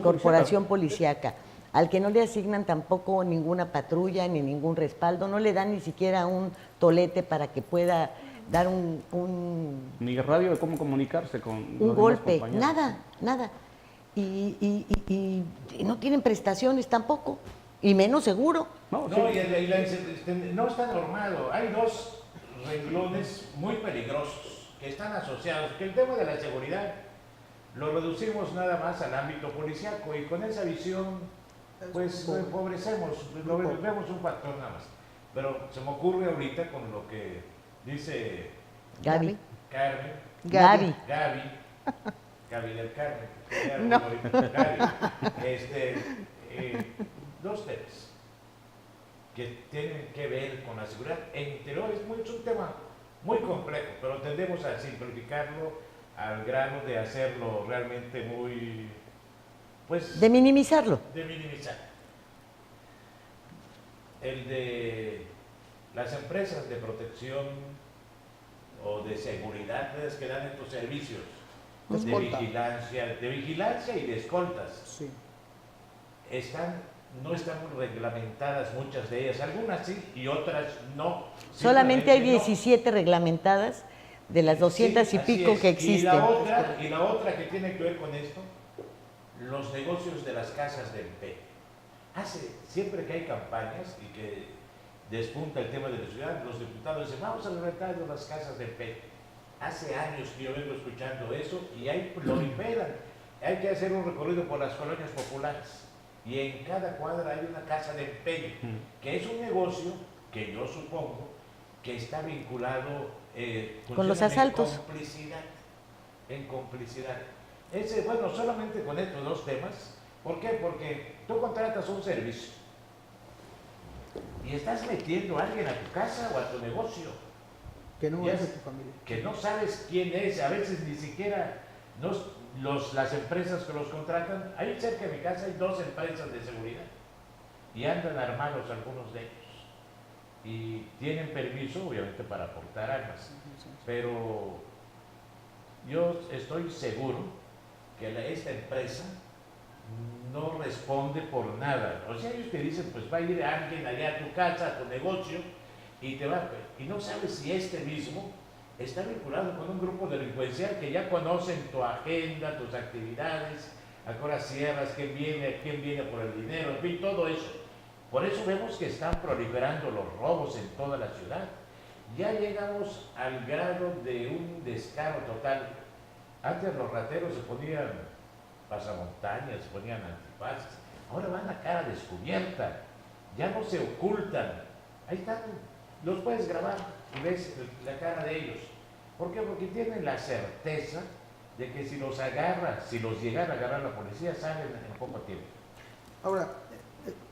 corporación policíaca, al que no le asignan tampoco ninguna patrulla ni ningún respaldo, no le dan ni siquiera un tolete para que pueda dar ni radio de cómo comunicarse con un golpe, nada. Y no tienen prestaciones tampoco, y menos seguro. No, no está normado. Hay dos renglones muy peligrosos que están asociados, que el tema de la seguridad lo reducimos nada más al ámbito policíaco y con esa visión pues lo empobrecemos, lo vemos un factor nada más. Pero se me ocurre ahorita con lo que dice Gaby. Gaby del Carmen. No. Dos temas que tienen que ver con la seguridad en interior. Es un tema muy complejo, pero tendemos a simplificarlo al grado de hacerlo realmente muy, pues... De minimizarlo. El de las empresas de protección o de seguridad que dan estos servicios de vigilancia y de escoltas. Sí. No están reglamentadas muchas de ellas, algunas sí y otras no. Solamente hay 17 reglamentadas de las 200 y pico que existen. Y la otra que tiene que ver con esto, los negocios de las casas de empeño. Siempre que hay campañas y que despunta el tema de la ciudad, los diputados dicen, vamos a levantar las casas de empeño. Hace años que yo vengo escuchando eso y ahí proliferan. Hay que hacer un recorrido por las colonias populares y en cada cuadra hay una casa de empeño, que es un negocio que yo supongo que está vinculado con los asaltos. En complicidad. Solamente con estos dos temas. ¿Por qué? Porque tú contratas un servicio y estás metiendo a alguien a tu casa o a tu negocio. Que no es de tu familia. Que no sabes quién es, a veces ni siquiera las empresas que los contratan. Ahí cerca de mi casa hay 2 empresas de seguridad y andan armados algunos de ellos. Y tienen permiso, obviamente, para portar armas. Pero yo estoy seguro que esta empresa no responde por nada. O sea, ellos te dicen, pues va a ir alguien allá a tu casa, a tu negocio, y no sabes si este mismo está vinculado con un grupo delincuencial que ya conocen tu agenda, tus actividades, a qué hora cierras, quién viene por el dinero, en fin, todo eso. Por eso vemos que están proliferando los robos en toda la ciudad. Ya llegamos al grado de un descaro total. Antes los rateros se ponían pasamontañas, se ponían antifaces. Ahora van a cara descubierta. Ya no se ocultan. Ahí están. Los puedes grabar y ves la cara de ellos. ¿Por qué? Porque tienen la certeza de que si los llegara a agarrar la policía, salen en poco tiempo. Ahora,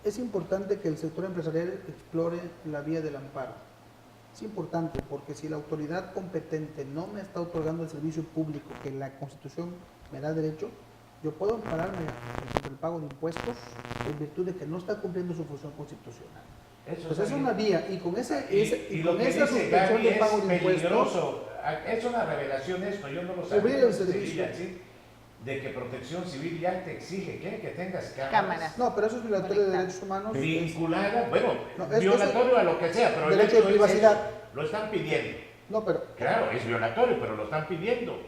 es importante que el sector empresarial explore la vía del amparo. Es importante porque si la autoridad competente no me está otorgando el servicio público que la Constitución me da derecho, yo puedo ampararme sobre el pago de impuestos en virtud de que no está cumpliendo su función constitucional. Pues es una vía, y con esa suspensión de pago de impuestos... Peligroso. Es una revelación esto, yo no lo sabía. El servicio. De que Protección Civil ya te exige, quiere que tengas Cámaras. No, pero eso es violatorio de derechos humanos. Vinculada, bueno, No, violatorio a lo que sea, pero derecho el de privacidad. Lo están pidiendo. No, pero... Claro, es violatorio, pero lo están pidiendo.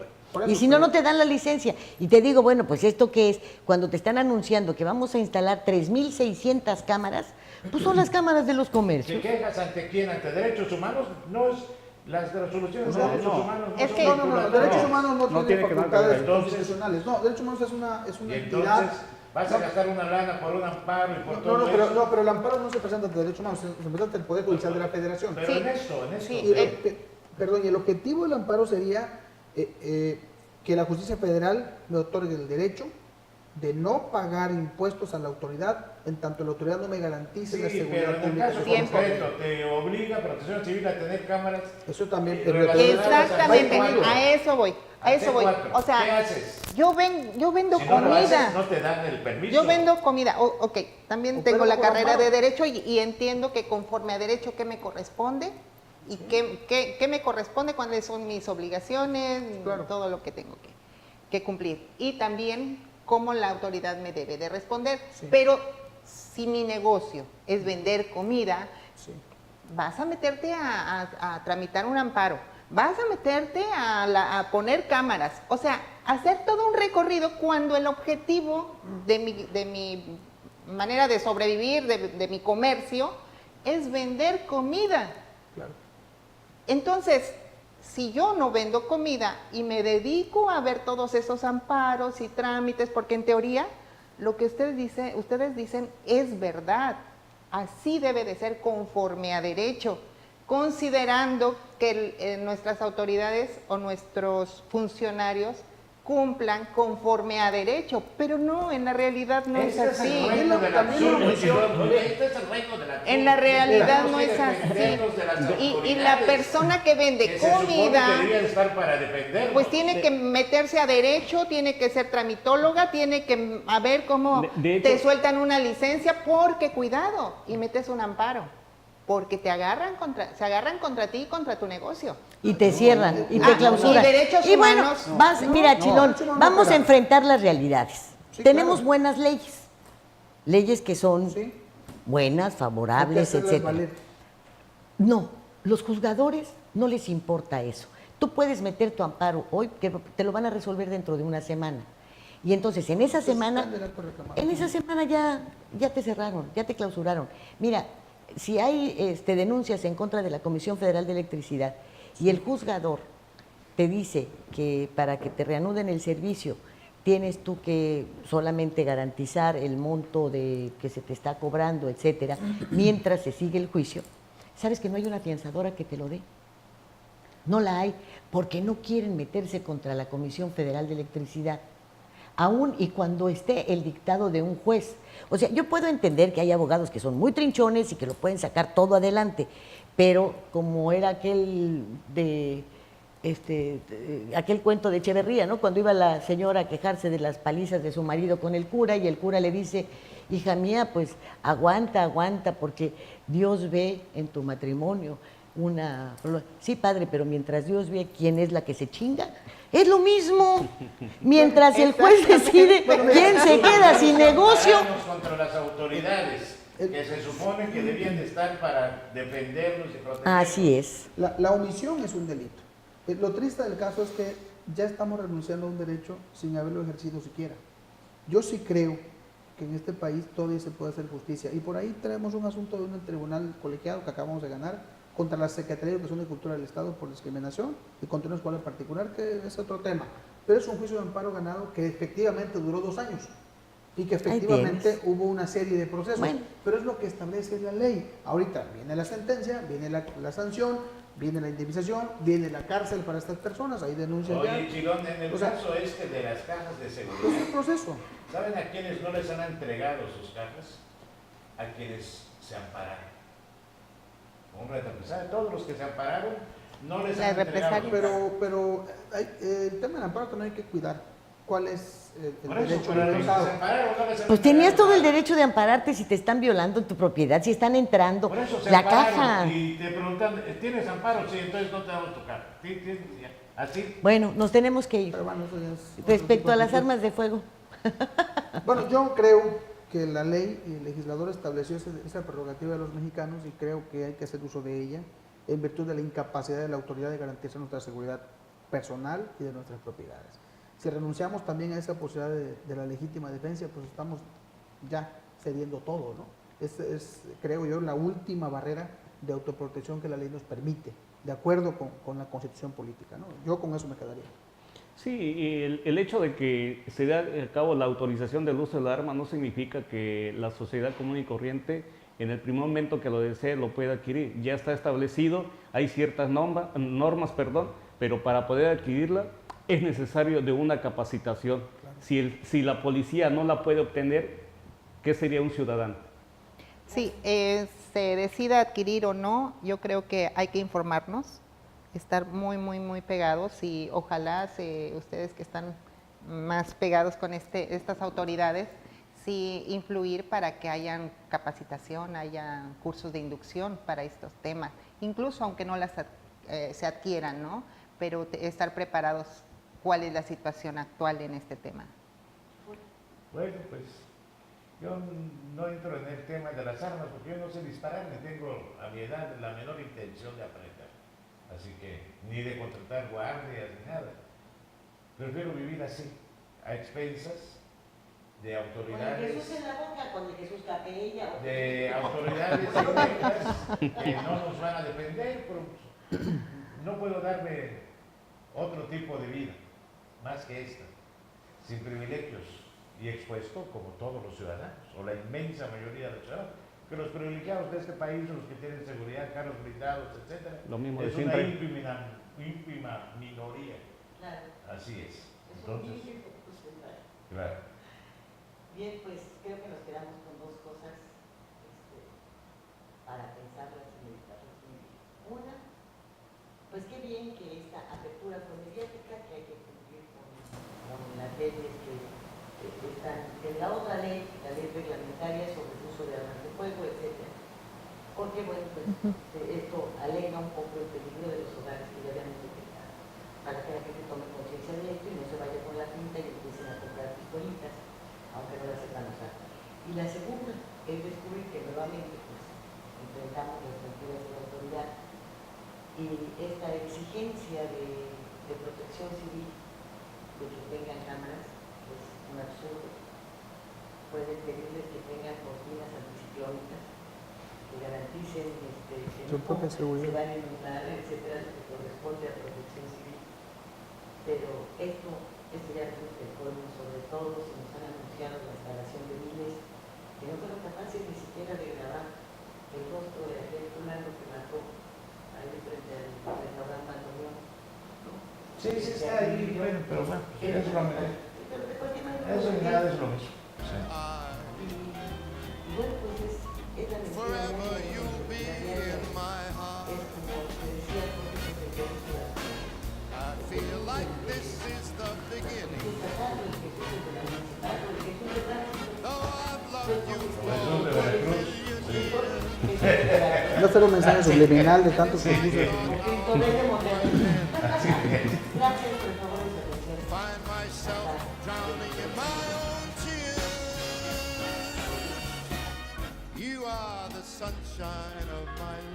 Y si no, no te dan la licencia. Y te digo, bueno, pues esto que es, cuando te están anunciando que vamos a instalar 3.600 cámaras, pues son las cámaras de los comercios. ¿Te quejas ante quién? ¿Ante derechos humanos? No es... Las resoluciones de No, derechos no. humanos no Es son que- No, derechos humanos no tienen tiene que ver con facultades eso. constitucionales. No, derechos humanos es una Y entidad... entonces vas a gastar una lana por un amparo y por todo No, eso. pero el amparo no se presenta ante derechos humanos, se presenta ante el Poder Judicial de la Federación. Pero Sí. en esto. Sí. Perdón, y el objetivo del amparo sería que la justicia federal me otorgue el derecho de no pagar impuestos a la autoridad en tanto la autoridad no me garantice la Sí, seguridad pero en el pública. caso Tiempo. concreto te obliga Protección Civil a tener cámaras. Eso también. Exactamente, ¿Cuánto? a eso voy. O ¿Qué sea, haces? yo vendo Si no lo haces, comida. no te dan el permiso. Yo vendo comida, ok, también Opera tengo la por carrera amparo. de Derecho y entiendo que conforme a Derecho, ¿qué me corresponde? Y qué me corresponde, cuáles son mis obligaciones, Claro. todo lo que tengo que cumplir. Y también cómo la autoridad me debe de responder. Sí. Pero si mi negocio es vender comida, Sí. vas a meterte a tramitar un amparo, vas a meterte a poner cámaras, o sea, hacer todo un recorrido cuando el objetivo de mi manera de sobrevivir, de mi comercio, es vender comida. Claro. Entonces, si yo no vendo comida y me dedico a ver todos esos amparos y trámites, porque en teoría lo que ustedes dicen es verdad, así debe de ser conforme a derecho, considerando que nuestras autoridades o nuestros funcionarios cumplan conforme a derecho, pero no, en la realidad no es Este es así. el reino de la absolución. Este es el reino de la En la realidad Tenemos no que es así. defendernos de las Y la autoridades persona que vende que se supone comida, que deberían estar para defendernos. pues tiene que meterse a derecho, tiene que ser tramitóloga, tiene que a ver cómo De hecho- te sueltan una licencia, porque cuidado, y metes un amparo, porque se agarran contra ti y contra tu negocio. Y te cierran, y te Ah, clausuran. y derechos Y bueno, humanos. mira, Chilón, derechos humanos vamos a no, enfrentar las realidades. Sí, Tenemos claro. buenas leyes, leyes que son Sí. buenas, Hay que favorables, hacerlas etcétera. valer. No, los juzgadores no les importa eso. Tú puedes meter tu amparo hoy, que te lo van a resolver dentro de una semana. Y entonces en esa semana, está en el acto reclamado. en esa semana ya te cerraron, ya te clausuraron. Mira, si hay denuncias en contra de la Comisión Federal de Electricidad y el juzgador te dice que para que te reanuden el servicio tienes tú que solamente garantizar el monto de que se te está cobrando, etcétera, mientras se sigue el juicio, sabes que no hay una afianzadora que te lo dé. No la hay, porque no quieren meterse contra la Comisión Federal de Electricidad, aún y cuando esté el dictado de un juez. O sea, yo puedo entender que hay abogados que son muy trinchones y que lo pueden sacar todo adelante, pero como era aquel aquel cuento de Echeverría, ¿no? Cuando iba la señora a quejarse de las palizas de su marido con el cura y el cura le dice, hija mía, pues aguanta, porque Dios ve en tu matrimonio una... Sí, padre, pero mientras Dios ve quién es la que se chinga, es lo mismo. Mientras el juez decide quién se queda sin negocio. Contra las autoridades que se supone que debían de estar para defendernos y protegernos. Así es. La omisión es un delito. Lo triste del caso es que ya estamos renunciando a un derecho sin haberlo ejercido siquiera. Yo sí creo que en este país todavía se puede hacer justicia. Y por ahí tenemos un asunto de un tribunal colegiado que acabamos de ganar contra la Secretaría de Educación y Cultura del Estado por discriminación y contra una escuela en particular, que es otro tema. Pero es un juicio de amparo ganado que efectivamente duró 2 años. y que efectivamente tienes. hubo una serie de procesos, Bueno. pero es lo que establece la ley. Ahorita viene la sentencia, viene la sanción, viene la indemnización, viene la cárcel para estas personas, hay denuncias ya. Oye, Chilón, en el O sea, caso este de las cajas de Es seguridad, un proceso. ¿saben a quiénes no les han entregado sus cajas? A quienes se ampararon. Un represaliado, todos los que se ampararon no les La han entregado. represalia. Pero el tema del amparo también hay que cuidar. ¿Cuál es el Por eso, derecho pero a los que violentado? se ampararon no les han Pues tenías entregado todo el nada. derecho de ampararte si te están violando en tu propiedad, si están entrando. Por eso se La ampararon caja. y te preguntan, ¿tienes amparo? Sí, entonces no te damos tu caja. Sí, ya. Así. Bueno, nos tenemos que ir. Pero bueno, eso ya es otro Respecto tipo a de las cuestión. armas de fuego. Bueno, yo creo que la ley y el legislador estableció esa prerrogativa de los mexicanos y creo que hay que hacer uso de ella en virtud de la incapacidad de la autoridad de garantizar nuestra seguridad personal y de nuestras propiedades. Si renunciamos también a esa posibilidad de la legítima defensa, pues estamos ya cediendo todo, ¿no? Es, creo yo, la última barrera de autoprotección que la ley nos permite, de acuerdo con la constitución política, ¿no? Yo con eso me quedaría. Sí, y el hecho de que se dé a cabo la autorización del uso del arma no significa que la sociedad común y corriente en el primer momento que lo desee lo pueda adquirir. Ya está establecido, hay ciertas normas, pero para poder adquirirla es necesario de una capacitación. Claro. Si la policía no la puede obtener, ¿qué sería un ciudadano? Sí, se decida adquirir o no, yo creo que hay que informarnos, estar muy pegados y ojalá ustedes que están más pegados con estas autoridades, sí influir para que hayan capacitación, hayan cursos de inducción para estos temas, incluso aunque no se adquieran, ¿no? Pero estar preparados cuál es la situación actual en este tema. Bueno, pues yo no entro en el tema de las armas porque yo no sé disparar ni tengo a mi edad la menor intención de aprender. Así que ni de contratar guardias ni nada. Prefiero vivir así, a expensas de autoridades. Con el Jesús en la boca, con el Jesús capella. De autoridades electas que no nos van a defender, pero no puedo darme otro tipo de vida, más que esta, sin privilegios y expuesto como todos los ciudadanos, o la inmensa mayoría de los ciudadanos, que los privilegiados de este país son los que tienen seguridad, carros blindados, etc. Lo mismo de es siempre. una ínfima minoría. Claro. Así es. Es Entonces, un ínfimo porcentaje. claro. Bien, pues creo que nos quedamos con dos cosas para pensarlas y meditarlas muy bien. Una, pues qué bien que esta apertura fue mediática, que hay que cumplir con las leyes que están en la otra ley, la ley reglamentaria sobre el uso de armas de fuego, etc. Porque, bueno, pues esto alega un poco el peligro de los hogares que ya habíamos detectado, para que la gente tome conciencia de esto y no se vaya con la pinta y empiecen a comprar pistolitas, aunque no las sepan usar. Y la segunda es descubrir que nuevamente pues, enfrentamos las mentiras de la autoridad y esta exigencia de protección civil de que tengan cámaras es un absurdo. Pueden pedirles que tengan cortinas anticiclónicas que garanticen que Su propia no seguridad. se van a inundar, etcétera, lo que corresponde a protección civil. Pero esto ya resulta el colmo, sobre todo si nos han anunciado la instalación de miles que no fueron capaces ni siquiera de grabar el rostro de aquel fulano que mató ahí frente al restaurante Antonión, ¿no? Sí, está ahí, bueno, pero bueno, es lo mismo. Pero de cualquier manera, Eso y nada es lo mismo. Sí. y bueno, pues es la mentira diaria, es como te decía, porque se sentencia No será un mensaje subliminal de tantos que puso. Gracias por el favor de su atención. You are the sunshine of my